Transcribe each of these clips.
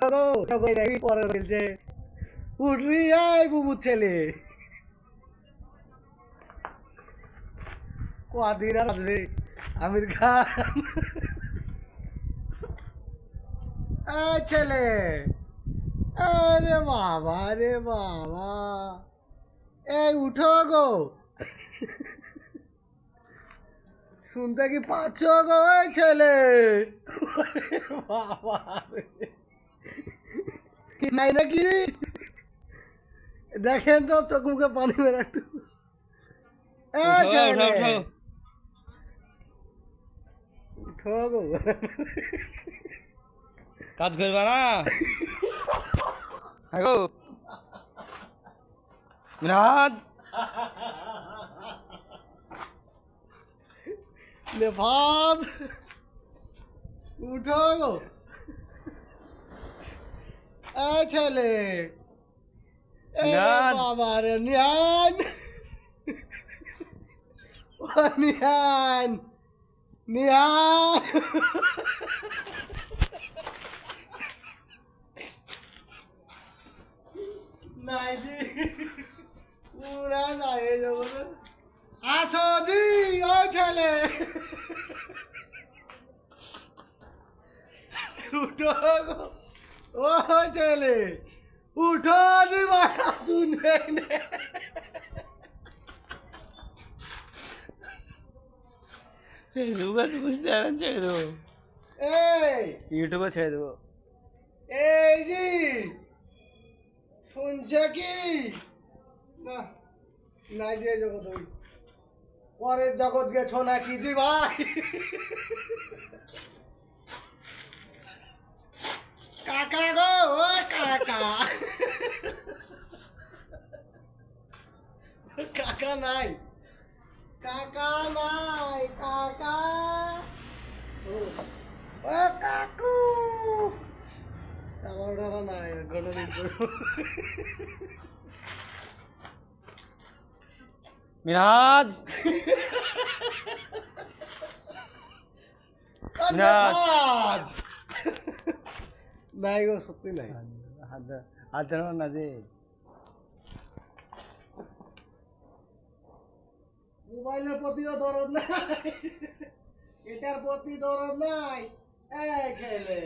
পরে বলছে উঠবি এই বুবুর ছেলে কদিন আর আসবে আমির খান এই ছেলে আরে বাবা রে বাবা এই উঠো গো শুনতে কি পাচ্ছ গো এই ছেলে বাবা কি নাই নাকি দেখেন তো চোখ মুখে পানি বের একটু উঠো গো কাজ করবা না হ্যাঁ মিনাজ নেভাদ উঠো গো এই ছেলে বাবা রে নিহান নিহান নিহান নাই জি পুরা নাই যাবো আছো জি ওই ছেলে উঠো গো ও ছেলে উঠো জি বাবা শুনবে না ফেসবুকে বুঝতে পারেন ছেড়ে দেবো এই ইউটিউবে ছেড়ে দেবো এই জি শুনছে কি না নাই যে জগৎ ওই পরের জগৎ গেছো নাকি জি ভাই কাকা গো ও কাকা কাকা নাই কাকা নাই কাকা ও কাকু আমার ধরা নাই গণদিন মিরাজ মিরাজ নাই গো সত্যি নাই হাত ধরো না যে মোবাইলের প্রতিও দরদ নাই এটার প্রতি দরদ নাই এই ছেলে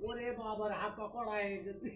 ওরে বাবার হাত পকড়ায় যদি